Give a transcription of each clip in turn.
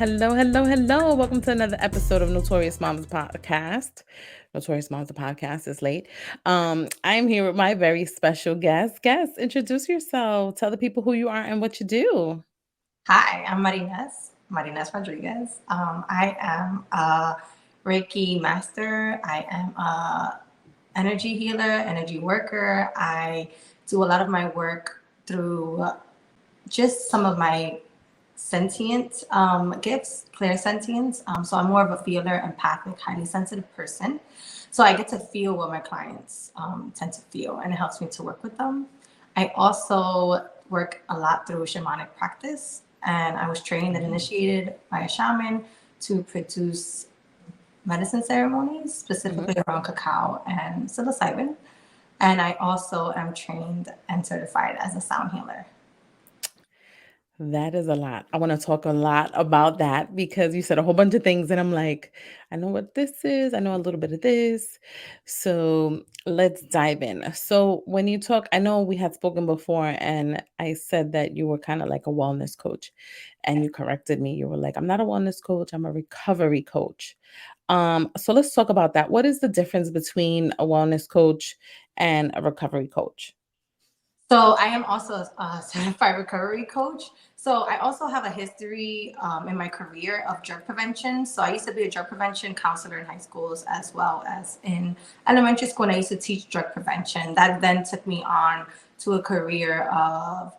Hello, hello, hello. Welcome to another episode of Notorious Momz podcast. Notorious Momz podcast is late. I'm here with my very special guest. Guest, introduce yourself. Tell the people who you are and what you do. Hi, I'm Marines Rodriguez. I am a Reiki Master. I am a energy healer, energy worker. I do a lot of my work through just some of my sentient gifts, clairsentience. So I'm more of a feeler, empathic, highly sensitive person. So I get to feel what my clients tend to feel, and it helps me to work with them. I also work a lot through shamanic practice, and I was trained and initiated by a shaman to produce medicine ceremonies, Mhm. specifically around cacao and psilocybin. And I also am trained and certified as a sound healer. That is a lot. I want to talk a lot about that because you said a whole bunch of things, and I'm like, I know what this is. I know a little bit of this. So let's dive in. So, when you talk, I know we had spoken before, and I said that you were kind of like a wellness coach, and you corrected me. You were like, I'm not a wellness coach, I'm a recovery coach. So let's talk about that. What is the difference between a wellness coach and a recovery coach? So I am also a certified recovery coach. So I also have a history in my career of drug prevention. So I used to be a drug prevention counselor in high schools as well as in elementary school. And I used to teach drug prevention. That then took me on to a career of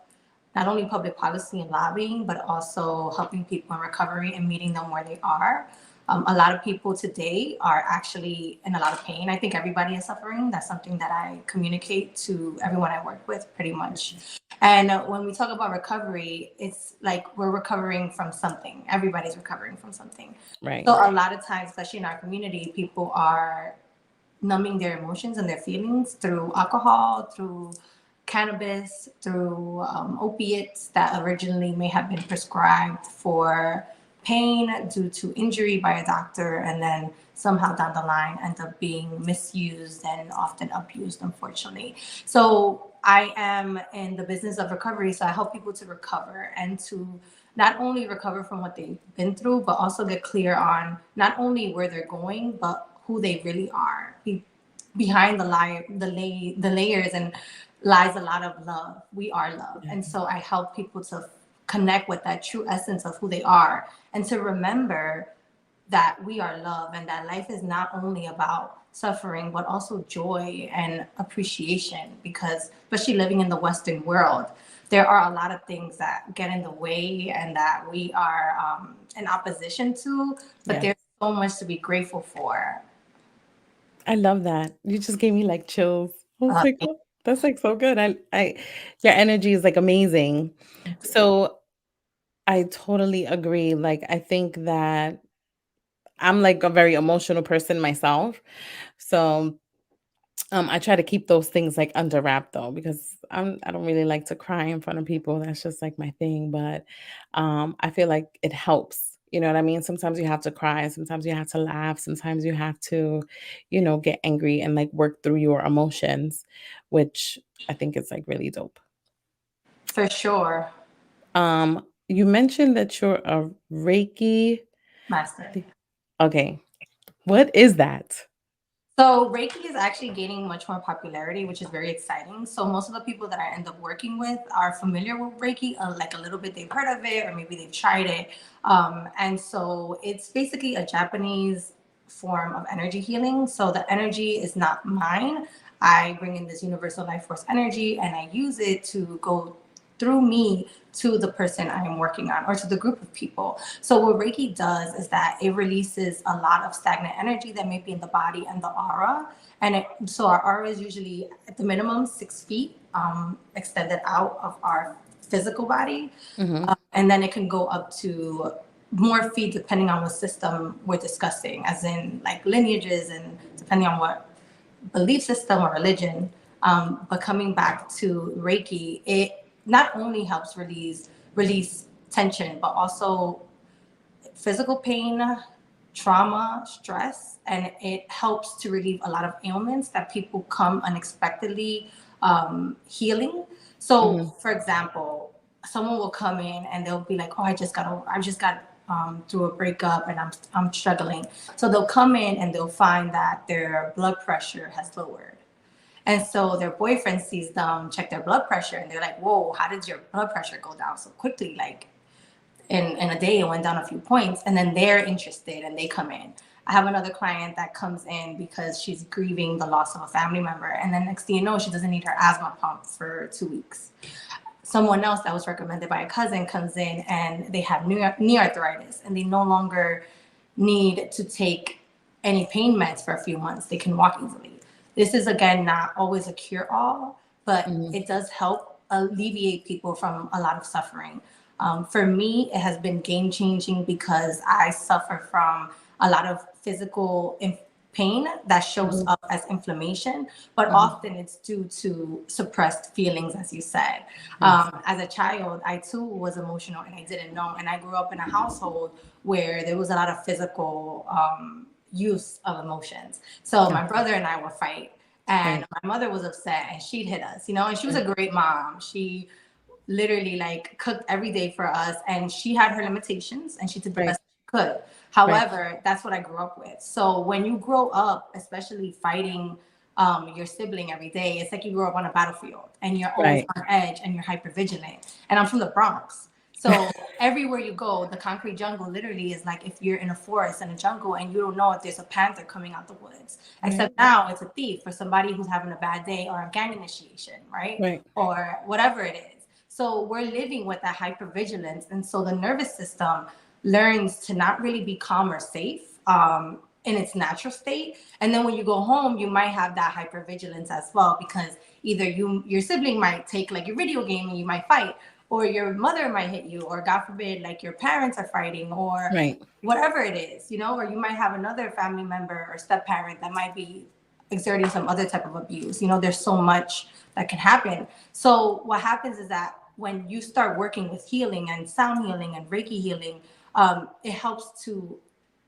not only public policy and lobbying, but also helping people in recovery and meeting them where they are. A lot of people today are actually in a lot of pain. I think everybody is suffering. That's something that I communicate to everyone I work with pretty much. And when we talk about recovery, it's like we're recovering from something. Everybody's recovering from something. Right. So a lot of times, especially in our community, people are numbing their emotions and their feelings through alcohol, through cannabis, through opiates that originally may have been prescribed for pain due to injury by a doctor, and then somehow down the line end up being misused and often abused, unfortunately. So I am in the business of recovery, so I help people to recover and to not only recover from what they've been through, but also get clear on not only where they're going, but who they really are. Behind the layers and lies a lot of love. We are love, Yeah. and so I help people to connect with that true essence of who they are, and to remember that we are love, and that life is not only about suffering but also joy and appreciation. Because especially living in the Western world, there are a lot of things that get in the way and that we are in opposition to, but Yeah. there's so much to be grateful for. I love that. You just gave me like chills. I was uh, like, oh, that's like so good. Your energy is like amazing. So I totally agree. Like, I think that I'm like a very emotional person myself. So I try to keep those things like under wrap though, because I don't really like to cry in front of people. That's just like my thing. But I feel like it helps. You know what I mean? Sometimes you have to cry, sometimes you have to laugh, sometimes you have to, get angry and like work through your emotions, which I think is like really dope. for sure. You mentioned that you're a Reiki. I Master. think, okay. What is that? So Reiki is actually gaining much more popularity, which is very exciting. So most of the people that I end up working with are familiar with Reiki, like a little bit. They've heard of it, or maybe they've tried it. And so it's basically a Japanese form of energy healing. So the energy is not mine. I bring in this universal life force energy, and I use it to go through me to the person I am working on, or to the group of people. So what Reiki does is that it releases a lot of stagnant energy that may be in the body and the aura. So our aura is usually at the minimum 6 feet extended out of our physical body. Hmm. And then it can go up to more feet depending on what system we're discussing, as in like lineages and depending on what belief system or religion. But coming back to Reiki, it not only helps release tension, but also physical pain, trauma, stress, and it helps to relieve a lot of ailments that people come unexpectedly healing. So, Hmm. for example, someone will come in and they'll be like, "Oh, I just got through a breakup and I'm struggling. So they'll come in and they'll find that their blood pressure has lowered. And so their boyfriend sees them check their blood pressure and they're like, whoa, how did your blood pressure go down so quickly? Like in a day, it went down a few points. And then they're interested and they come in. I have another client that comes in because she's grieving the loss of a family member. And then next thing you know, she doesn't need her asthma pump for 2 weeks. Someone else that was recommended by a cousin comes in and they have knee arthritis and they no longer need to take any pain meds for a few months. They can walk easily. This is, again, not always a cure all, but Mhm. it does help alleviate people from a lot of suffering. For me, it has been game changing because I suffer from a lot of physical pain that shows Mhm. up as inflammation, but Mhm. often it's due to suppressed feelings, as you said. Yes. As a child, I too was emotional and I didn't know. And I grew up in a household where there was a lot of physical use of emotions. So Yeah. my brother and I would fight. And Right. my mother was upset and she'd hit us, you know, and she was Right. a great mom. She literally like cooked every day for us and she had her limitations and she did the Right. best she could. Right. However, that's what I grew up with. So when you grow up, especially fighting your sibling every day, it's like you grew up on a battlefield and you're always Right. on edge and you're hyper vigilant. And I'm from the Bronx. So everywhere you go, the concrete jungle literally is like if you're in a forest and a jungle and you don't know if there's a panther coming out the woods. Right. Except now it's a thief for somebody who's having a bad day or a gang initiation, right? Right. Or whatever it is. So we're living with that hypervigilance. And so the nervous system learns to not really be calm or safe in its natural state. And then when you go home, you might have that hypervigilance as well, because either your sibling might take like your video game and you might fight, or your mother might hit you, or God forbid, like your parents are fighting, or Right. whatever it is, you know, or you might have another family member or step parent that might be exerting some other type of abuse. You know, there's so much that can happen. So what happens is that when you start working with healing and sound healing and Reiki healing, it helps to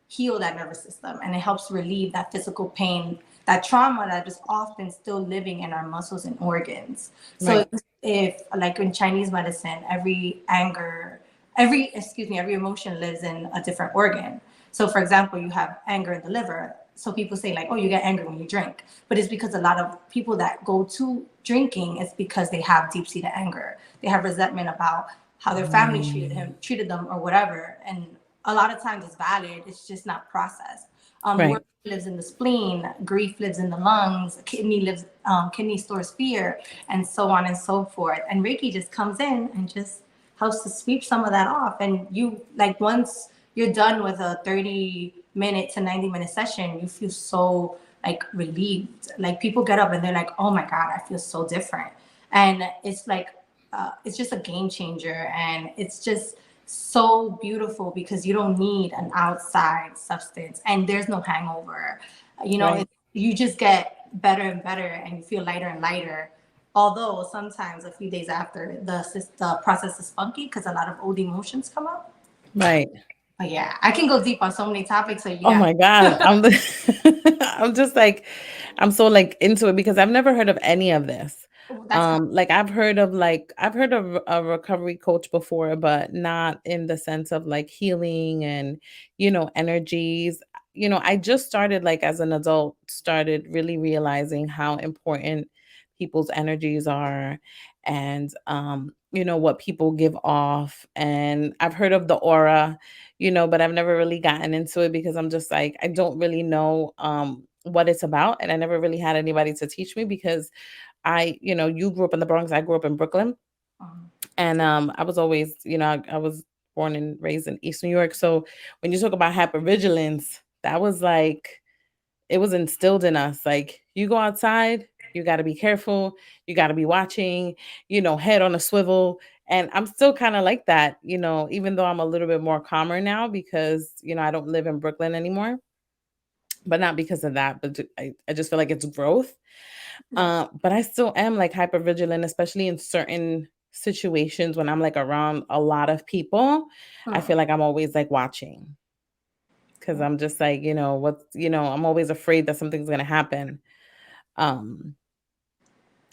heal that nervous system and it helps relieve that physical pain, that trauma that is often still living in our muscles and organs. So Right. if like in Chinese medicine, every emotion lives in a different organ. So for example, you have anger in the liver. So people say like, oh, you get angry when you drink, but it's because a lot of people that go to drinking is because they have deep seated anger. They have resentment about how their family Mm. treated them, or whatever. And a lot of times it's valid. It's just not processed. Worry Right. lives in the spleen, grief lives in the lungs, kidney stores fear, and so on and so forth. And Reiki just comes in and just helps to sweep some of that off. And you like once you're done with a 30-minute to 90-minute session, you feel so like relieved. Like people get up and they're like, "Oh my God, I feel so different." And it's like it's just a game changer, and it's just so beautiful because you don't need an outside substance and there's no hangover. You know, Right. you just get better and better and you feel lighter and lighter. Although sometimes a few days after the process is funky because a lot of old emotions come up. Right. But yeah, I can go deep on so many topics. So you Oh got my God. I'm the I'm just like I'm so like into it because I've never heard of any of this. that's Like I've heard of a recovery coach before, but not in the sense of like healing and energies. I just started like as an adult started really realizing how important people's energies are and what people give off. And I've heard of the aura, but I've never really gotten into it because I'm just like, I don't really know what it's about. And I never really had anybody to teach me because you grew up in the Bronx, I grew up in Brooklyn. um, And I was always, I was born and raised in East New York. So when you talk about hypervigilance, that was like, it was instilled in us. Like, you go outside, you got to be careful, you got to be watching, head on a swivel. And I'm still kind of like that, even though I'm a little bit more calmer now because, I don't live in Brooklyn anymore, but not because of that. But I just feel like it's growth. But I still am like hyper vigilant, especially in certain situations when I'm like around a lot of people. I mm, feel like I'm always like watching because I'm just like, I'm always afraid that something's gonna happen. Um,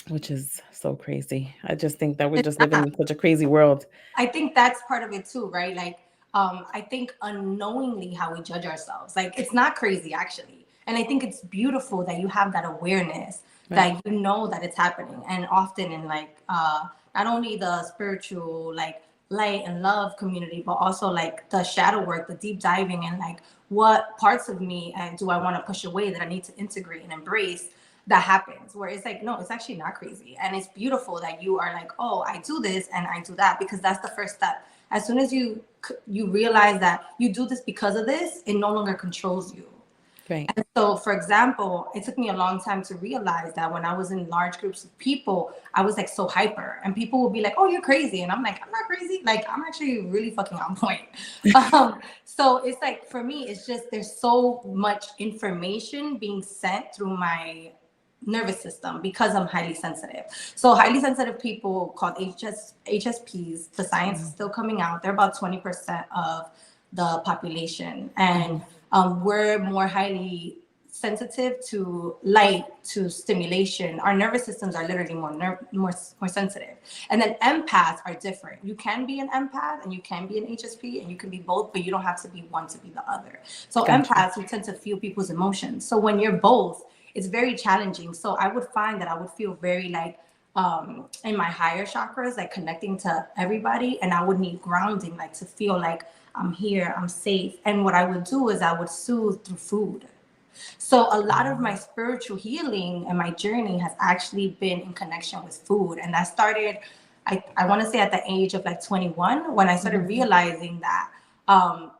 which is so crazy. I just think that we're it's just living not. in such a crazy world. I think that's part of it too, right? Like I think unknowingly how we judge ourselves. Like it's not crazy actually. And I think it's beautiful that you have that awareness, Right. that you know that it's happening. And often in like not only the spiritual like light and love community, but also like the shadow work, the deep diving, and like what parts of me and do I want to push away that I need to integrate and embrace, that happens where it's like no, it's actually not crazy. And it's beautiful that you are like, oh, I do this and I do that, because that's the first step. As soon as you realize that you do this because of this, it no longer controls you. Right. And so, for example, it took me a long time to realize that when I was in large groups of people, I was like so hyper, and people would be like, "Oh, you're crazy," and I'm like, "I'm not crazy. Like, I'm actually really fucking on point." So it's like for me, it's just there's so much information being sent through my nervous system because I'm highly sensitive. So highly sensitive people called HSPs, the science is Wow. still coming out. They're about 20% of the population. And Mhm. we're more highly sensitive to light, to stimulation. Our nervous systems are literally more sensitive. And then empaths are different. You can be an empath and you can be an HSP and you can be both, but you don't have to be one to be the other. So Gotcha. empaths, we tend to feel people's emotions. So when you're both, it's very challenging. So I would find that I would feel very like in my higher chakras, like connecting to everybody, and I would need grounding, like to feel like I'm here, I'm safe. And what I would do is I would soothe through food. So a lot of my Mm. spiritual healing and my journey has actually been in connection with food. And that started, I want to say at the age of like 21, when I started Mhm. realizing that um,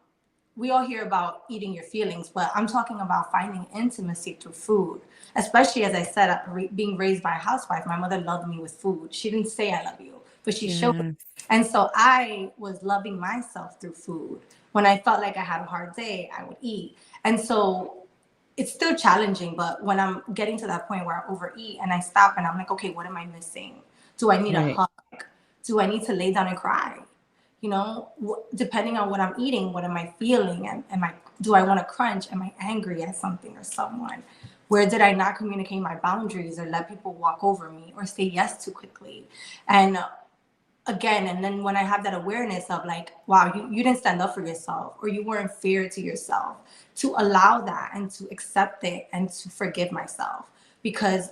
we all hear about eating your feelings, but I'm talking about finding intimacy through food. Especially as I said, being raised by a housewife, my mother loved me with food. She didn't say I love you, but she showed it. Yes. And so I was loving myself through food. When I felt like I had a hard day, I would eat. And so it's still challenging, but when I'm getting to that point where I overeat and I stop and I'm like, okay, what am I missing? Do I need a Right. hug? Do I need to lay down and cry? You know, depending on what I'm eating, what am I feeling? And am I, do I want to crunch? Am I angry at something or someone? Where did I not communicate my boundaries or let people walk over me or say yes too quickly? And again, and then when I have that awareness of like, wow, you didn't stand up for yourself or you weren't fair to yourself, to allow that and to accept it and to forgive myself. Because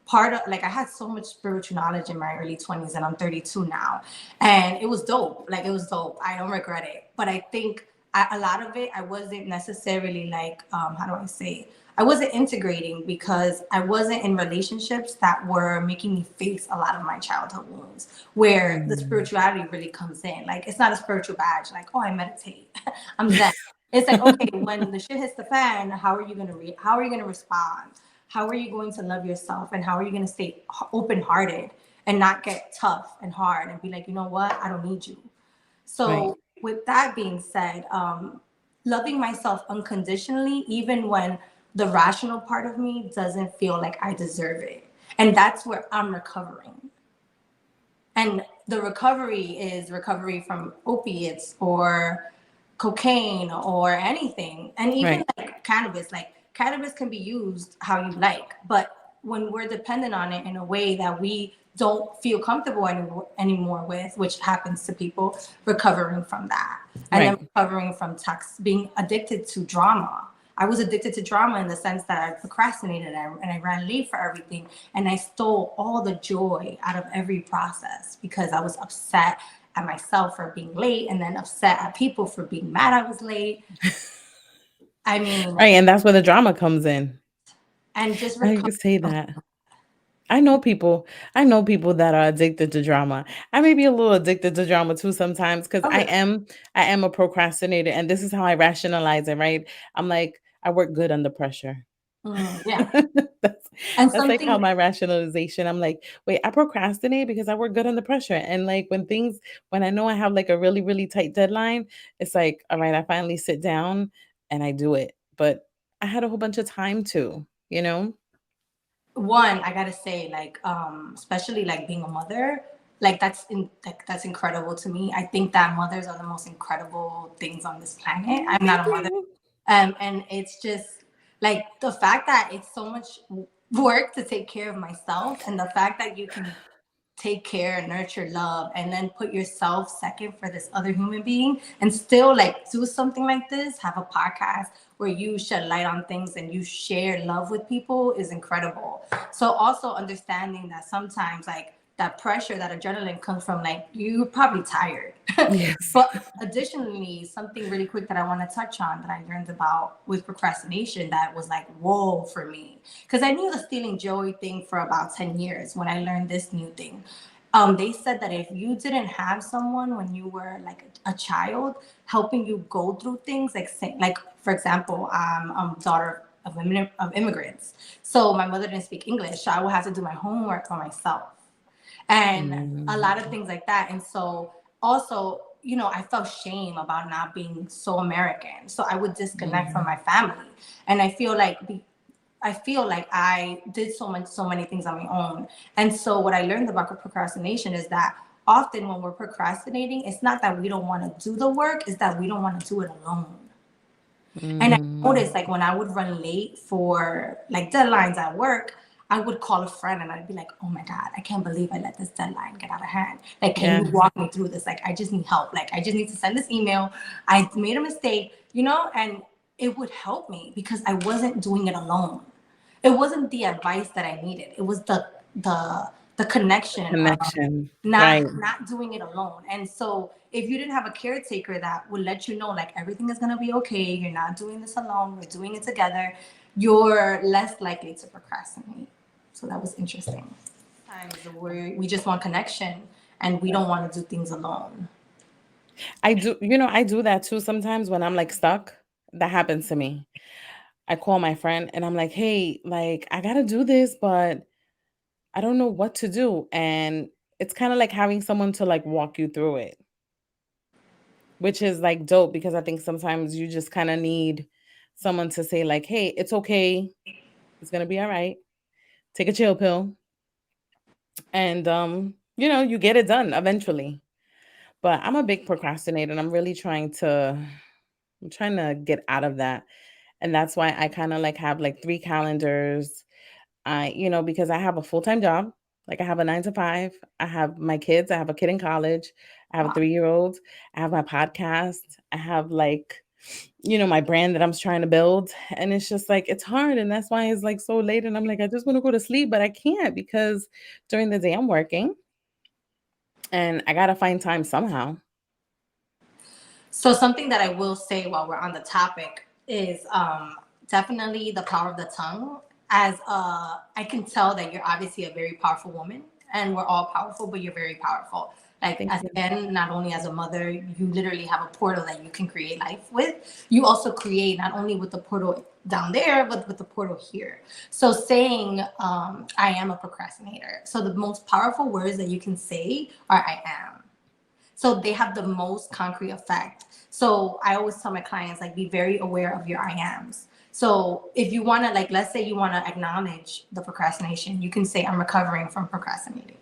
part of like I had so much spiritual knowledge in my early 20s and I'm 32 now, and it was dope. Like it was dope. I don't regret it. But I think a lot of it I wasn't necessarily like how do I say, I wasn't integrating because I wasn't in relationships that were making me face a lot of my childhood wounds, where the Mm. spirituality really comes in. Like it's not a spiritual badge, like, oh, I meditate, I'm Zen. It's like, okay, when the shit hits the fan, how are you gonna how are you gonna respond? How are you going to love yourself, and how are you gonna stay open hearted and not get tough and hard and be like, you know what, I don't need you. Right. So, with that being said, loving myself unconditionally, even when the rational part of me doesn't feel like I deserve it. And that's where I'm recovering. And the recovery is recovery from opiates or cocaine or anything. And even Right. like cannabis can be used how you like. But when we're dependent on it in a way that we don't feel comfortable anymore with, which happens to people, recovering from that. And then Right. recovering from being addicted to drama. I was addicted to drama in the sense that I procrastinated and I ran late for everything. And I stole all the joy out of every process because I was upset at myself for being late and then upset at people for being mad I was late. I mean, Right, and that's where the drama comes in. and just I recover. could say that. I know people that are addicted to drama. I may be a little addicted to drama too sometimes because Oh, really? I am a procrastinator, and this is how I rationalize it, right? I'm like, I work good under pressure. Yeah. That's And that's like how something, my rationalization. I'm like, wait, I procrastinate because I work good under pressure. And like when I know I have like a really, really tight deadline, it's like, all right, I finally sit down and I do it. But I had a whole bunch of time too, you know? one, I gotta say, like, especially like being a mother, like that's incredible to me. I think that mothers are the most incredible things on this planet. Oh, I'm thank not a mother. you. And it's just like the fact that it's so much work to take care of myself, and the fact that you can take care, nurture, love, and then put yourself second for this other human being, and still like do something like this, have a podcast where you shed light on things and you share love with people is incredible. So also understanding that sometimes like that pressure, that adrenaline comes from like you're probably tired. Yes. But additionally, something really quick that I want to touch on that I learned about with procrastination that was like, whoa, for me. Because I knew the stealing joy thing for about 10 years when I learned this new thing. They said that if you didn't have someone when you were like a child helping you go through things, like for example, I'm daughter of immigrants. So my mother didn't speak English. So I would have to do my homework for myself and a lot of Mm, things like that. And so also, you know, I felt shame about not being so American. So I would disconnect from mhm. my family. And I feel like I did so many things on my own. And so what I learned about procrastination is that often when we're procrastinating, it's not that we don't want to do the work, it's that we don't want to do it alone. And I Mm, noticed like when I would run late for like deadlines at work, I would call a friend and I'd be like, oh my God, I can't believe I let this deadline get out of hand. Like, can you yeah. walk me through this? Like, I just need help. Like, I just need to send this email. I made a mistake, you know, and it would help me because I wasn't doing it alone. It wasn't the advice that I needed. It was the connection of Connection. not Right. not doing it alone. And so if you didn't have a caretaker that would let you know like everything is gonna be okay, you're not doing this alone, we're doing it together, you're less likely to procrastinate. So that was interesting. Times we just want connection and we don't want to do things alone. I do, I do that too sometimes when I'm like stuck. That happens to me. I call my friend and I'm like, "Hey, like I got to do this, but I don't know what to do." And it's kind of like having someone to like walk you through it, which is like dope because I think sometimes you just kind of need someone to say like, "Hey, it's okay. It's going to be all right. Take a chill pill." And you get it done eventually. But I'm a big procrastinator and I'm trying to get out of that. And that's why I kind of like have like 3 calendars. Because I have a full-time job. Like I have a 9 to 5. I have my kids. I have a kid in college. I have a Wow. 3-year-old. I have my podcast. I have like, my brand that I'm trying to build. And it's just like it's hard. And that's why it's like so late. And I'm like, I just want to go to sleep, but I can't because during the day I'm working and I gotta find time somehow. So something that I will say while we're on the topic is definitely the power of the tongue. As I can tell that you're obviously a very powerful woman, and we're all powerful, but you're very powerful. Like Thank as you. again, not only as a mother, you literally have a portal that you can create life with. You also create not only with the portal down there, but with the portal here. So saying, "I am a procrastinator." So the most powerful words that you can say are "I am." So they have the most concrete effect. So I always tell my clients like be very aware of your I ams. So if you want to like let's say you want to acknowledge the procrastination, you can say I'm recovering from procrastinating.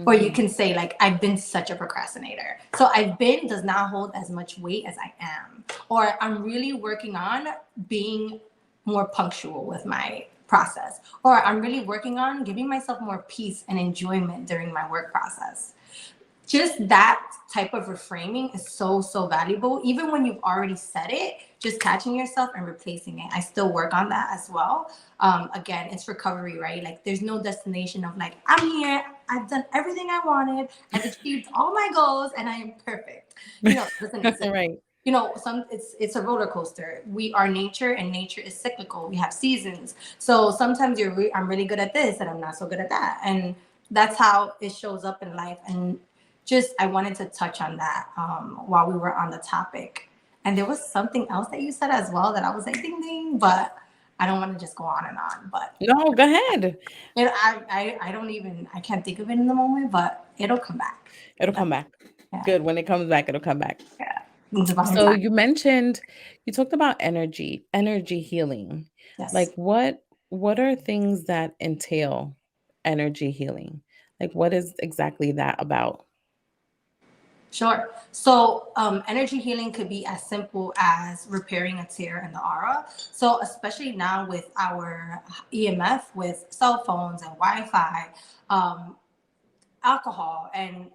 Or you Mhm. can say like I've been such a procrastinator. So I've been does not hold as much weight as I am. Or I'm really working on being more punctual with my process. Or I'm really working on giving myself more peace and enjoyment during my work process. Just that type of reframing is so valuable even when you've already said it, just catching yourself and replacing it. I still work on that as well. Again, it's recovery, right? Like there's no destination of like I'm here, I've done everything I wanted, I've achieved all my goals and I am perfect. It doesn't exist. Right. It's a roller coaster. We are nature and nature is cyclical. We have seasons. So sometimes I'm really good at this and I'm not so good at that, and that's how it shows up in life. And just I wanted to touch on that while we were on the topic. And there was something else that you said as well that I was like ding ding, but I don't want to just go on and on. But No, go ahead. I don't even I can't think of it in the moment, but it'll come back. It'll come back. Yeah, Good. When it comes back, it'll come back. yeah. Divine So time. you talked about energy healing. Like Yes. what are things that entail energy healing? Like what is exactly that about? Sure. So, energy healing could be as simple as repairing a tear in the aura. So, especially now with our EMF, with cell phones and Wi Fi, um, alcohol and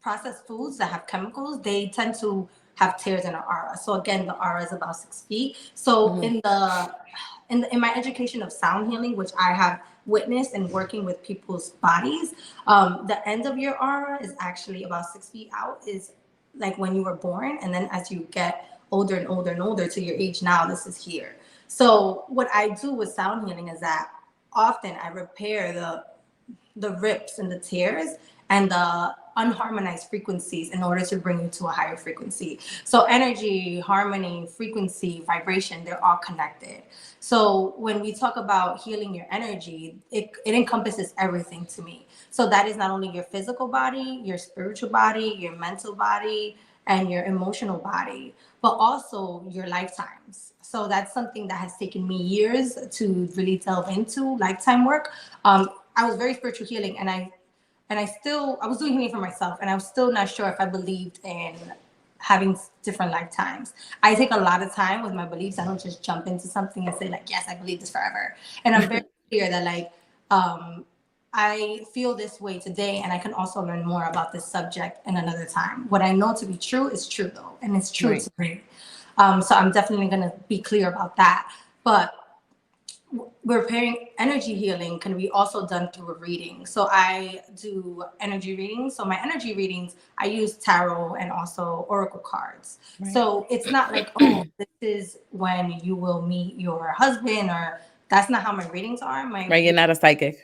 processed foods that have chemicals, they tend to have tears in our aura. So again, the aura is about 6 feet. So Mhm. in my education of sound healing, which I have witnessed and working with people's bodies, the end of your aura is actually about 6 feet out. Is like when you were born, and then as you get older and older and older to your age now, this is here. So what I do with sound healing is that often I repair the rips and the tears and the unharmonized frequencies in order to bring you to a higher frequency. So energy, harmony, frequency, vibration, they're all connected. So when we talk about healing your energy, it encompasses everything to me. So that is not only your physical body, your spiritual body, your mental body, and your emotional body, but also your lifetimes. So that's something that has taken me years to really delve into lifetime work. I was very spiritual healing, I was doing healing for myself, and I was still not sure if I believed in having different lifetimes. I take a lot of time with my beliefs. I don't just jump into something and say like, yes, I believe this forever. And I'm very clear that like I feel this way today, and I can also learn more about this subject in another time. What I know to be true is true, though, and it's true Right. to me. So I'm definitely going to be clear about that. But repairing energy healing can be also done through a reading. So I do energy readings. So my energy readings, I use tarot and also oracle cards. Right. So it's not like, oh, this is when you will meet your husband, or that's not how my readings are. Right. You're not a psychic.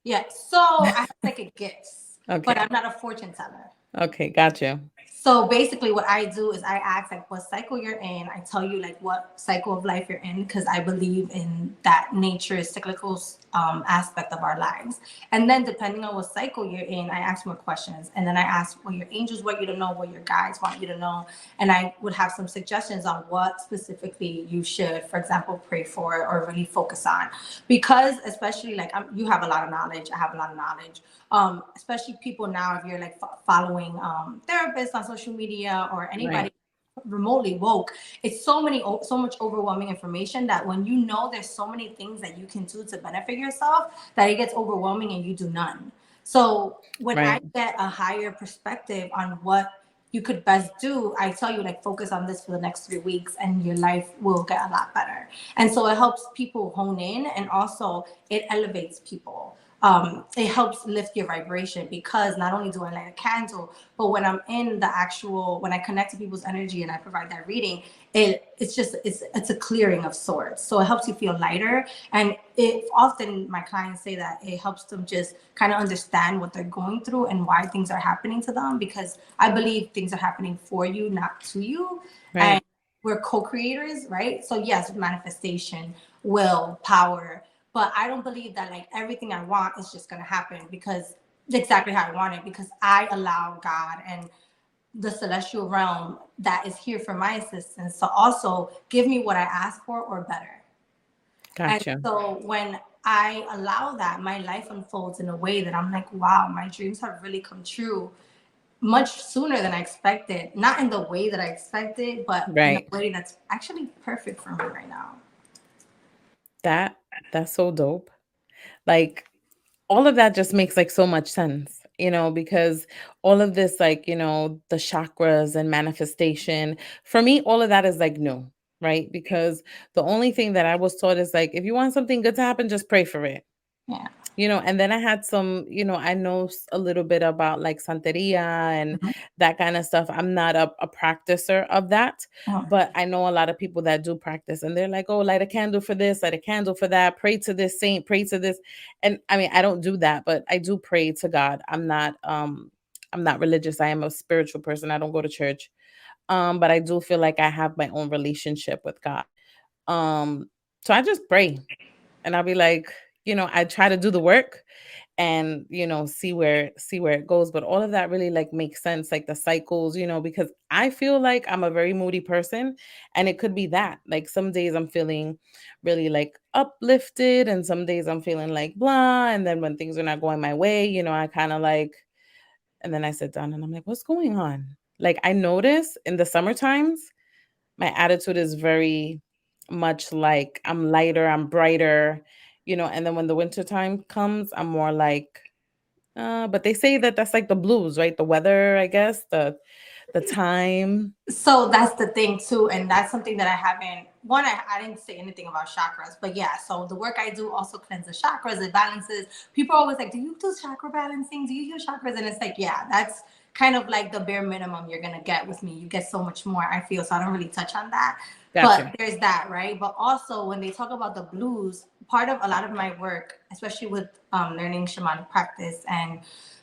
Yeah. So I have psychic gifts, but Okay. I'm not a fortune teller. Okay. Gotcha. So basically, what I do is I ask like what cycle you're in. I tell you like what cycle of life you're in, because I believe in that nature's cyclical aspect of our lives. And then depending on what cycle you're in, I ask more questions, and then I ask what your angels want you to know, what your guides want you to know, and I would have some suggestions on what specifically you should, for example, pray for or really focus on, because especially like you have a lot of knowledge, I have a lot of knowledge, especially people now, if you're like following therapists on social media or Right. anybody remotely woke, it's so much overwhelming information that when you know there's so many things that you can do to benefit yourself, that it gets overwhelming and you do none. So when I Right. get a higher perspective on what you could best do, I tell you like focus on this for the next 3 weeks and your life will get a lot better. And so it helps people hone in, and also it elevates people. It helps lift your vibration, because not only do I light a candle, but when I'm in the actual, when I connect to people's energy and I provide that reading, it's a clearing of sorts. So it helps you feel lighter, and it often my clients say that it helps them just kind of understand what they're going through and why things are happening to them, because I believe things are happening for you, not to you, and Right. we're co-creators, right? So yes, manifestation, will, power, but I don't believe that like everything I want is just gonna happen because exactly how I want it, because I allow God and the celestial realm that is here for my assistance to also give me what I ask for or better. And Gotcha. so when I allow that, my life unfolds in a way that I'm like, wow, my dreams have really come true much sooner than I expected. Not in the way that I expected, but in a Right. way that's actually perfect for me right now. That that's so dope. Like all of that just makes like so much sense, because all of this, like, the chakras and manifestation, for me, all of that is like no, right? Because the only thing that I was taught is like, if you want something good to happen, just pray for it. Yeah. And then I had some, I know a little bit about like Santeria and Mhm. that kind of stuff. I'm not a practicer of that, Mhm. but I know a lot of people that do practice and they're like, oh, light a candle for this, light a candle for that, pray to this saint, pray to this. And I mean, I don't do that, but I do pray to God. I'm not religious. I am a spiritual person. I don't go to church. But I do feel like I have my own relationship with God. Um, so I just pray and I'll be like, I try to do the work and see where it goes, but all of that really like makes sense, like the cycles, because I feel like I'm a very moody person, and it could be that like some days I'm feeling really like uplifted and some days I'm feeling like blah, and then when things are not going my way, I kind of like, and then I sit down and I'm like, what's going on? Like I notice in the summer times my attitude is very much like I'm lighter, I'm brighter, and then when the winter time comes, I'm more like But they say that that's like the blues, right? The weather, I guess, the time. So that's the thing too, and that's something that I haven't. One, I didn't say anything about chakras, but yeah. So the work I do also cleanses chakras. It balances. People are always like, "Do you do chakra balancing? Do you use chakras?" And it's like, yeah, that's kind of like the bare minimum you're gonna get with me. You get so much more. I feel so. I don't really touch on that, but Gotcha. there's that, right? But also when they talk about the blues, part of a lot of my work, especially with learning shamanic practice and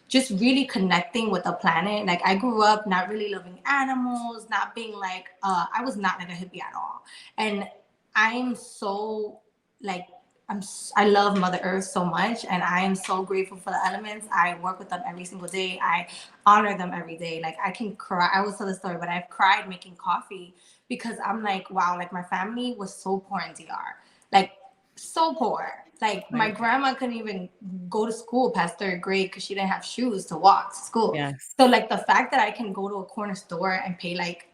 just really connecting with the planet. Like I grew up not really loving animals, not being like I was not like a hippie at all. And I'm so like I love Mother Earth so much, and I am so grateful for the elements. I work with them every single day. I honor them every day. Like I can cry. I always tell the story, but I've cried making coffee because I'm like, wow, like my family was so poor in DR. Like so poor. Like my Right. grandma couldn't even go to school past third grade because she didn't have shoes to walk to school. Yes. So like the fact that I can go to a corner store and pay like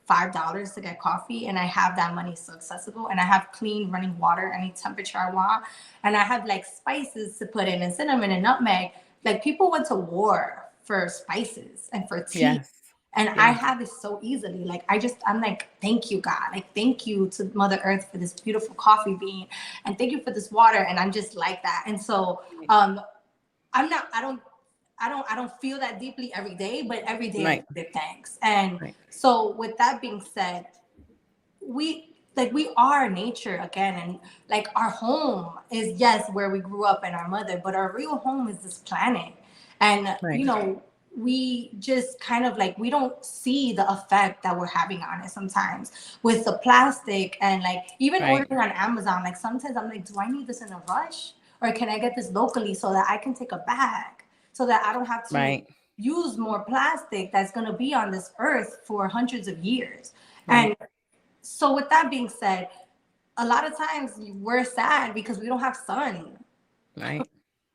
$5 to get coffee, and I have that money so accessible, and I have clean running water any temperature I want, and I have like spices to put in and cinnamon and nutmeg. Like people went to war for spices and for tea, Yes. and I Yes. have this so easily. Like I'm like, thank you, God. Like thank you to Mother Earth for this beautiful coffee bean, and thank you for this water. And I'm just like that. And so Right. I'm not. I don't feel that deeply every day, but every day I Right. give thanks. And Right. so with that being said, we are nature again, and like our home is, yes, where we grew up and our mother, but our real home is this planet. And Right. we just kind of like we don't see the effect that we're having on it sometimes with the plastic, and like even Right. ordering on Amazon, like sometimes I'm like, do I need this in a rush, or can I get this locally so that I can take a bag, so that I don't have to Right. use more plastic that's going to be on this earth for hundreds of years. Right. And so with that being said, a lot of times we're sad because we don't have sun. Right.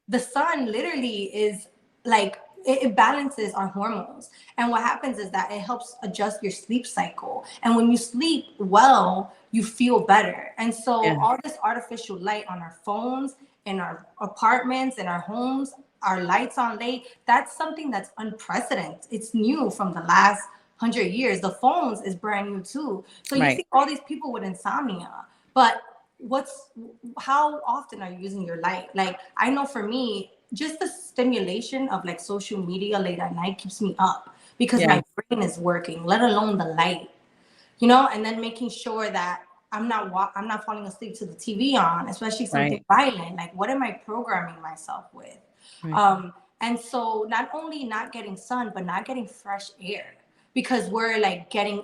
The sun literally is like it balances our hormones, and what happens is that it helps adjust your sleep cycle, and when you sleep well you feel better. And so Yes. all this artificial light on our phones, in our apartments, in our homes, our lights on late, that's something that's unprecedented. It's new from the last 100 years. The phones is brand new too. So you Right. see all these people with insomnia, but what's how often are you using your light? Like I know for me, just the stimulation of like social media late at night keeps me up because my Yes. brain is working, let alone the light, you know. And then making sure that I'm not falling asleep to the TV on, especially something Right. violent. Like what am I programming myself with? Right. And so not only not getting sun, but not getting fresh air, because we're getting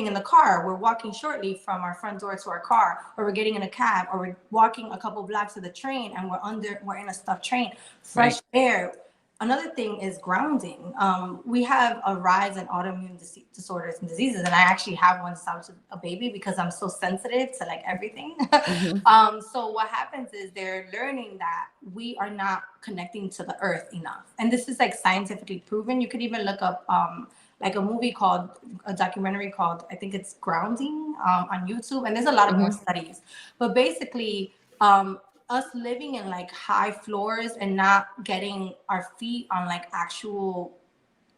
in the car, we're walking shortly from our front door to our car, or we're getting in a cab, or we're walking a couple blocks to the train, and we're in a stuffed train. Fresh Right. air. Another thing is grounding. We have a rise in autoimmune disorders and diseases, and I actually have one since I was a baby because I'm so sensitive to like everything. Hmm. So what happens is they're learning that we are not connecting to the earth enough, and this is like scientifically proven. You could even look up like a documentary called, I think it's Grounding, on YouTube, and there's a lot of more Hmm. studies. But basically, us living in like high floors and not getting our feet on like actual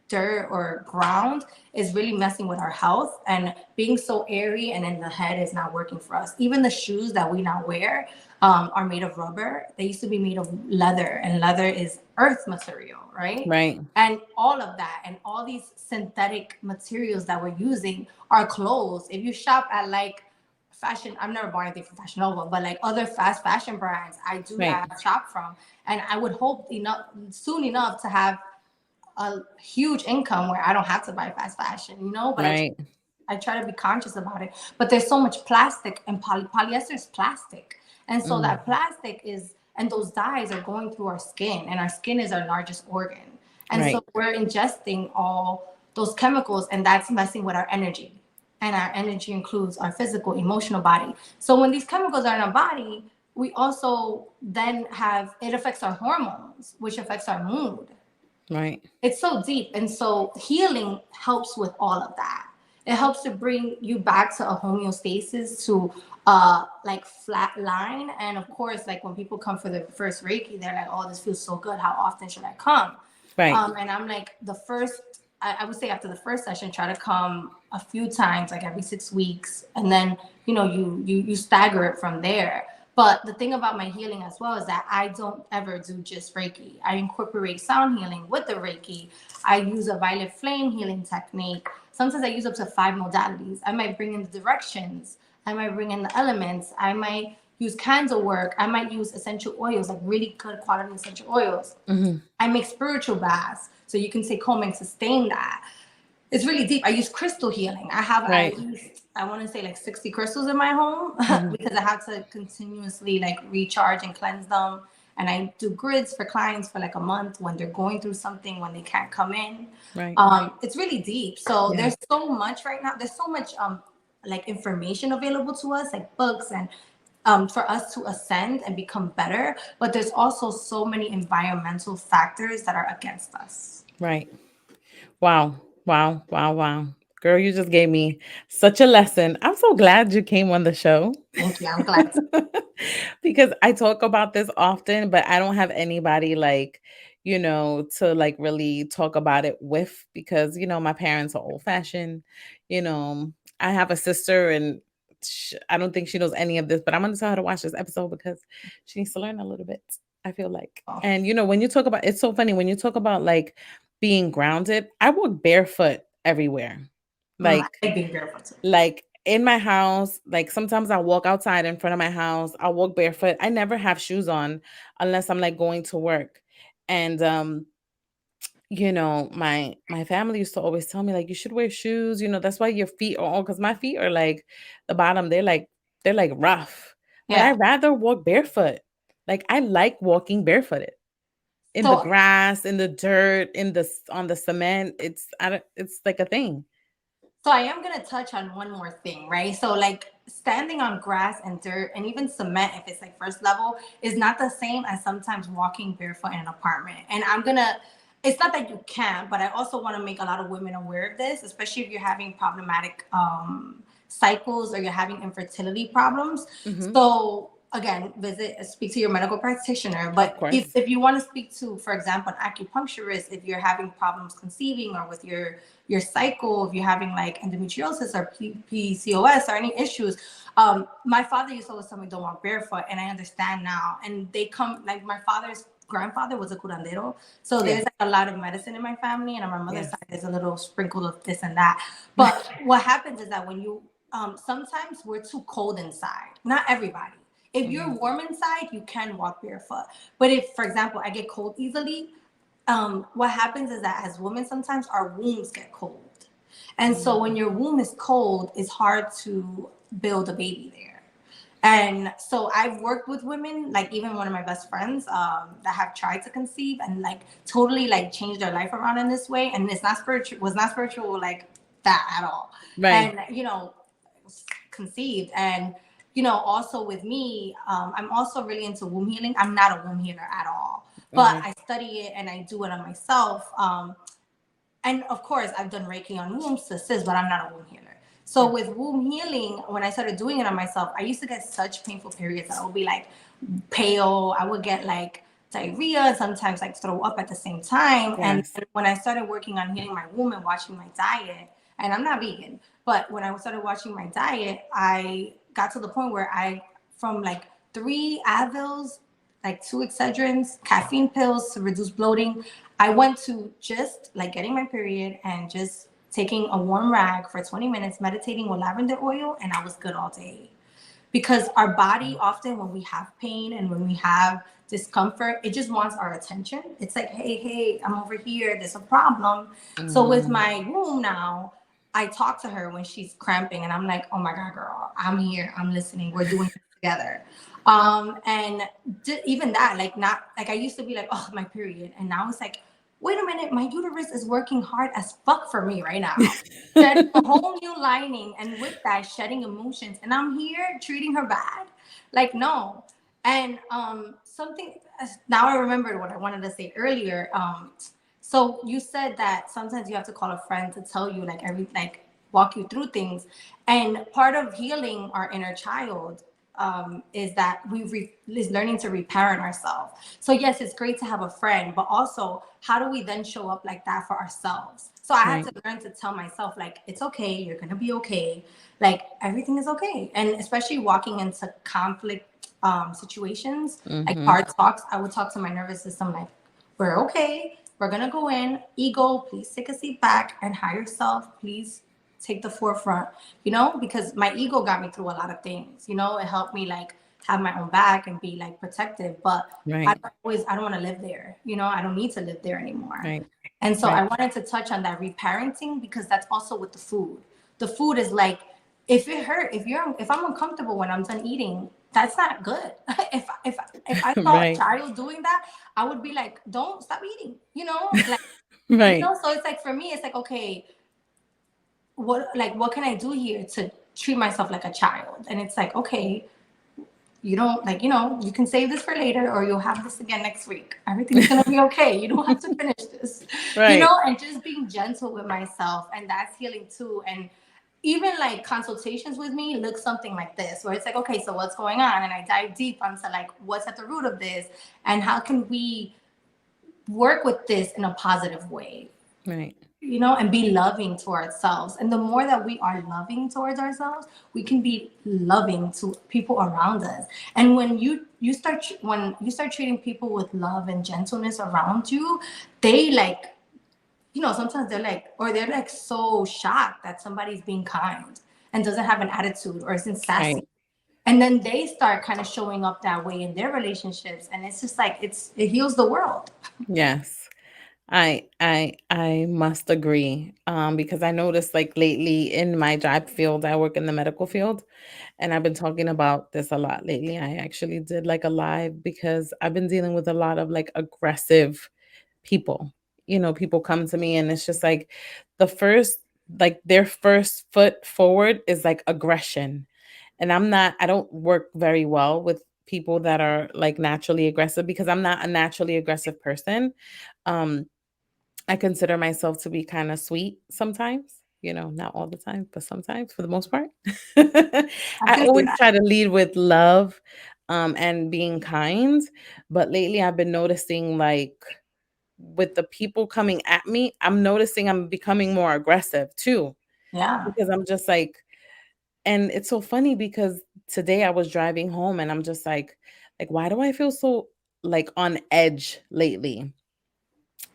dirt or ground is really messing with our health, and being so airy and in the head is not working for us. Even the shoes that we now wear are made of rubber. They used to be made of leather, and leather is earth material, right? Right. And all of that and all these synthetic materials that we're using are clothes. If you shop at like fashion, I've never bought anything from Fashion Nova, but like other fast fashion brands Right. I shop from, and I would hope enough soon enough to have a huge income where I don't have to buy fast fashion, you know. But Right. I try to be conscious about it. But there's so much plastic, and polyester is plastic, and so Mm. that plastic is, and those dyes are going through our skin, and our skin is our largest organ, and so Right. we're ingesting all those chemicals, and that's messing with our energy. And our energy includes our physical, emotional body. So when these chemicals are in our body, we also then have, it affects our hormones, which affects our mood. Right. It's so deep. And so healing helps with all of that. It helps to bring you back to a homeostasis, to like flat line. And of course, like when people come for the first Reiki, they're like, oh, this feels so good, how often should I come? Right. And I'm like, I would say after the first session, try to come a few times, like every 6 weeks, and then you stagger it from there. But the thing about my healing as well is that I don't ever do just Reiki. I incorporate sound healing with the Reiki. I use a violet flame healing technique. Sometimes I use up to 5 modalities. I might bring in the directions. I might bring in the elements. I might use candle work. I might use essential oils, like really good quality essential oils. Hmm. I make spiritual baths, so you can say calm and sustain that. It's really deep. I use crystal healing. I have Right. at least, I want to say, like 60 crystals in my home Hmm. because I have to continuously like recharge and cleanse them. And I do grids for clients for like a month when they're going through something, when they can't come in. Right. It's really deep. So Yeah. there's so much right now. There's so much like information available to us, like books and for us to ascend and become better. But there's also so many environmental factors that are against us. Right. Wow. Wow. Wow. Wow. Girl, you just gave me such a lesson. I'm so glad you came on the show. Thank you. I'm glad. Because I talk about this often, but I don't have anybody like, to like really talk about it with because, my parents are old fashioned. You know, I have a sister and I don't think she knows any of this, but I'm going to tell her to watch this episode because she needs to learn a little bit, I feel like. Oh, And, when you talk about it's so funny when you talk about like being grounded, I walk barefoot everywhere. I Like, like being barefoot too. in my house, like sometimes I walk outside in front of my house. I'll walk barefoot. I never have shoes on unless I'm like going to work. And my family used to always tell me like you should wear shoes, that's why your feet are all because my feet are like the bottom, they're like rough. But I Yeah. rather walk barefoot. Like I like walking barefooted in the So grass, in the dirt, on the cement. It's like a thing. So I am gonna touch on one more thing, right? So like standing on grass and dirt and even cement, if it's like first level, is not the same as sometimes walking barefoot in an apartment. And it's not that you can't, but I also want to make a lot of women aware of this, especially if you're having problematic cycles or you're having infertility problems. Hmm. So again, speak to your medical practitioner. Of But if, course. if you want to speak to, for example, an acupuncturist, if you're having problems conceiving or with your cycle, if you're having like endometriosis or PCOS or any issues, my father used to always tell me don't walk barefoot, and I understand now. And they come like my father's grandfather was a curandero, so Yeah. there's like a lot of medicine in my family, and on my mother's Yes. side there's a little sprinkle of this and that. But what happens is that when you sometimes we're too cold inside. Not everybody. If you're Hmm. warm inside, you can walk barefoot. But if, for example, I get cold easily, what happens is that as women, sometimes our wombs get cold. And so when your womb is cold, it's hard to build a baby there. And so I've worked with women, like even one of my best friends that have tried to conceive and like totally like changed their life around in this way. And it's not spiritual, was not spiritual like that at all. Right. And, conceived. And, also with me, I'm also really into womb healing. I'm not a womb healer at all, but Okay. I study it and I do it on myself. And of course, I've done Reiki on wombs to assist, but I'm not a womb healer. So Yeah. with womb healing, when I started doing it on myself, I used to get such painful periods. I would be like pale. I would get like diarrhea and sometimes like throw up at the same time. And Yes. when I started working on healing my womb and watching my diet, and I'm not vegan, but when I started watching my diet, I got to the point where from like 3 Advils, like 2 Excedrins, caffeine pills to reduce bloating, I went to just like getting my period and just taking a warm rag for 20 minutes, meditating with lavender oil, and I was good all day. Because our body, often when we have pain and when we have discomfort, it just wants our attention. It's like, hey, hey, I'm over here. There's a problem. So with Mm. my womb now, I talk to her when she's cramping, and I'm like, oh my God, girl, I'm here. I'm listening. We're doing this together. And even that, like, not like I used to be like, oh, my period. And now it's like, wait a minute, my uterus is working hard as fuck for me right now. Shedding a whole new lining, and with that, shedding emotions. And I'm here treating her bad. Like, no. And something, now I remembered what I wanted to say earlier. So you said that sometimes you have to call a friend to tell you, like, walk you through things. And part of healing our inner child, is that is learning to reparent ourselves. So yes, it's great to have a friend, but also how do we then show up like that for ourselves? So I had Right. to learn to tell myself like it's okay, you're gonna be okay, like everything is okay. And especially walking into conflict situations, like Mm-hmm. hard talks, I would talk to my nervous system like, we're okay. We're gonna go in. Ego, please take a seat back and higher self, please take the forefront, because my ego got me through a lot of things. It helped me like have my own back and be like protective. But Right. I don't want to live there. I don't need to live there anymore. Right. And so I Right. wanted to touch on that reparenting because that's also with the food. The food is like, if it hurt, if I'm uncomfortable when I'm done eating, that's not good. If I saw a Right. child doing that, I would be like, don't stop eating. Like Right. so it's like for me, it's like, okay, what can I do here to treat myself like a child? And it's like, okay, you don't like, you can save this for later or you'll have this again next week. Everything's gonna be okay. You don't have to finish this, Right. and just being gentle with myself. And that's healing too. And even like consultations with me look something like this, where it's like, okay, so what's going on? And I dive deep onto like what's at the root of this and how can we work with this in a positive way, Right. and be loving to ourselves. And the more that we are loving towards ourselves, we can be loving to people around us. And when you start treating people with love and gentleness around you, they like, sometimes they're like so shocked that somebody's being kind and doesn't have an attitude or isn't sassy. Right. And then they start kind of showing up that way in their relationships. And it's just like, it heals the world. Yes. I must agree. Because I noticed like lately in my job field, I work in the medical field, and I've been talking about this a lot lately. I actually did like a live because I've been dealing with a lot of like aggressive people. People come to me and it's just like the first like their first foot forward is like aggression. And I don't work very well with people that are like naturally aggressive because I'm not a naturally aggressive person. Um I consider myself to be kind of sweet sometimes, not all the time, but sometimes for the most part. I I can see always that. try to lead with love and being kind. But lately I've been noticing like with the people coming at me, I'm noticing I'm becoming more aggressive too Yeah. because I'm just like, and it's so funny because today I was driving home and I'm just like, why do I feel so like on edge lately?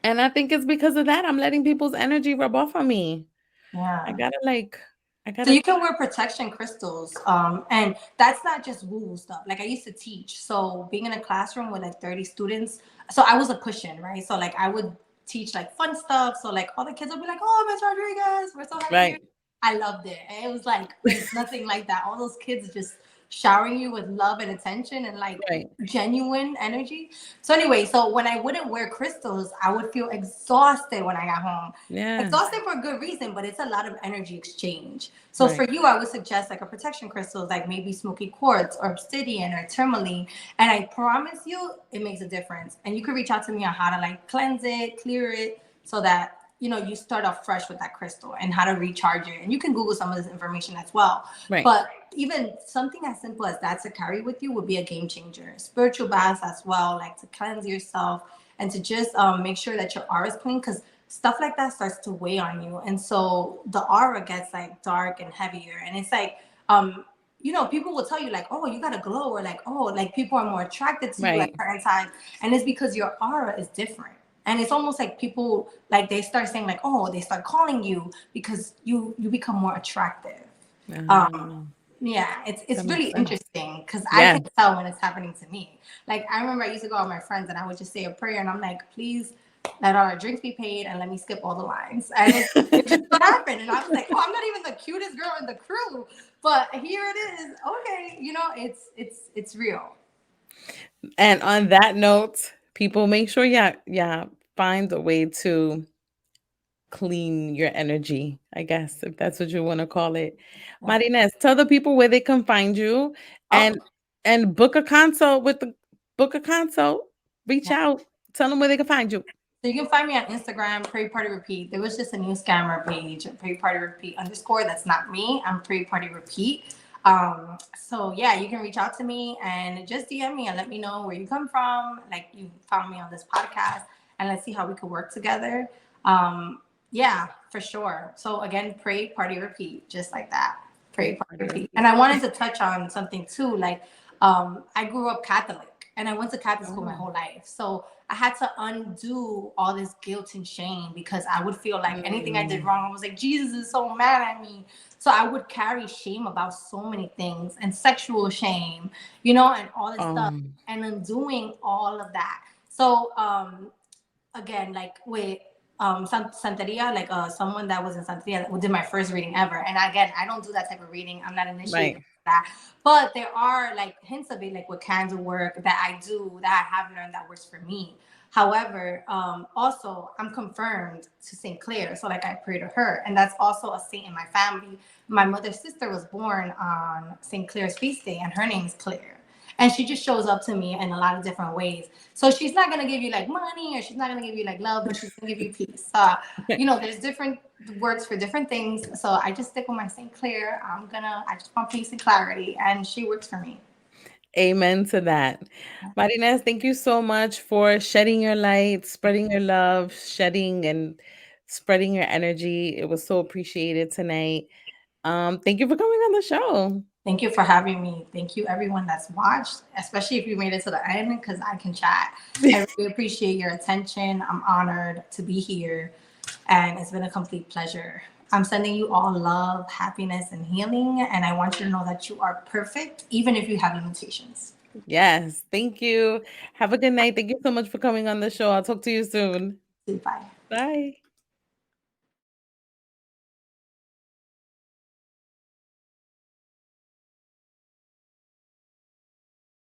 And I think it's because of that. I'm letting people's energy rub off on me. I Yeah. gotta like, I So gotta, you can wear protection crystals, and that's not just woo-woo stuff. Like I used to teach, so being in a classroom with like 30 students, so I was a cushion, right? So like I would teach like fun stuff. So like all the kids would be like, "Oh, Miss Rodriguez, we're so happy you're." right, I loved it. And it was like there's nothing like that. All those kids just showering you with love and attention and like right, genuine energy. So anyway, so when I wouldn't wear crystals, I would feel exhausted when I got home. yeah, Exhausted for a good reason, but it's a lot of energy exchange. So right, for you, I would suggest like a protection crystal, like maybe smoky quartz or obsidian or tourmaline. And I promise you, it makes a difference. And you can reach out to me on how to like cleanse it, clear it, so that you start off fresh with that crystal and how to recharge it. And you can Google some of this information as well. right, But even something as simple as that to carry with you would be a game changer. Spiritual baths as well, like to cleanse yourself and to just make sure that your aura is clean, because stuff like that starts to weigh on you. And so the aura gets like dark and heavier. And it's like, people will tell you like, oh, you got a glow, or like, oh, like people are more attracted to you at right. certain times. And it's because your aura is different. And it's almost like people like they start saying like, oh, they start calling you because you become more attractive. Um, Ah, yeah, it's that makes really sense. interesting because I Yeah, can tell when it's happening to me. Like I remember I used to go out with my friends and I would just say a prayer and I'm like, please let our drinks be paid and let me skip all the lines. And it just what happened. And I was like, oh, I'm not even the cutest girl in the crew, but here it is. Okay, it's real. and on that note, people make sure, yeah, yeah, find a way to clean your energy, I guess, if that's what you wanna call it. Yeah. Marines, tell the people where they can find you Oh, and book a consult, reach yeah. out, tell them where they can find you. So you can find me on Instagram, Pray Party Repeat. There was just a new scammer page, Pray Party Repeat underscore. That's not me. I'm Pray Party Repeat. So yeah, you can reach out to me and just DM me and let me know where you come from. Like you found me on this podcast, and let's see how we could work together. Yeah, for sure. So again, pray, party, repeat, just like that. Pray, Pray, party, party, repeat. And repeat. I wanted to touch on something too. Like, I grew up Catholic and I went to Catholic school my Oh. whole life. So I had to undo all this guilt and shame because I would feel like anything I did Mm. wrong, I was like, Jesus is so mad at me. So I would carry shame about so many things and sexual shame, and all this stuff Um, and undoing all of that. So again, like with Santeria, like someone that was in Santeria that did my first reading ever. And again, I don't do that type of reading. I'm not initiated right. that. But there are like hints of it, like with candle work that I do that I have learned that works for me. However, also I'm confirmed to St. Clair, so like I pray to her, and that's also a saint in my family. My mother's sister was born on St. Clair's feast day, and her name is Claire, and she just shows up to me in a lot of different ways. So she's not gonna give you like money, or she's not gonna give you like love, but she's gonna give you peace. There's different words for different things. So I just stick with my St. Clair. I just want peace and clarity, and she works for me. Amen to that. Martinez, thank you so much for shedding your light, spreading your love, shedding and spreading your energy. It was so appreciated tonight. Thank you for coming on the show. Thank you for having me. Thank you, everyone that's watched, especially if you made it to the end, because I can chat. I really appreciate your attention. I'm honored to be here, and it's been a complete pleasure. I'm sending you all love, happiness, and healing, and I want you to know that you are perfect, even if you have limitations. Yes, thank you. Have a good night. Thank you so much for coming on the show. I'll talk to you soon. Bye. Bye.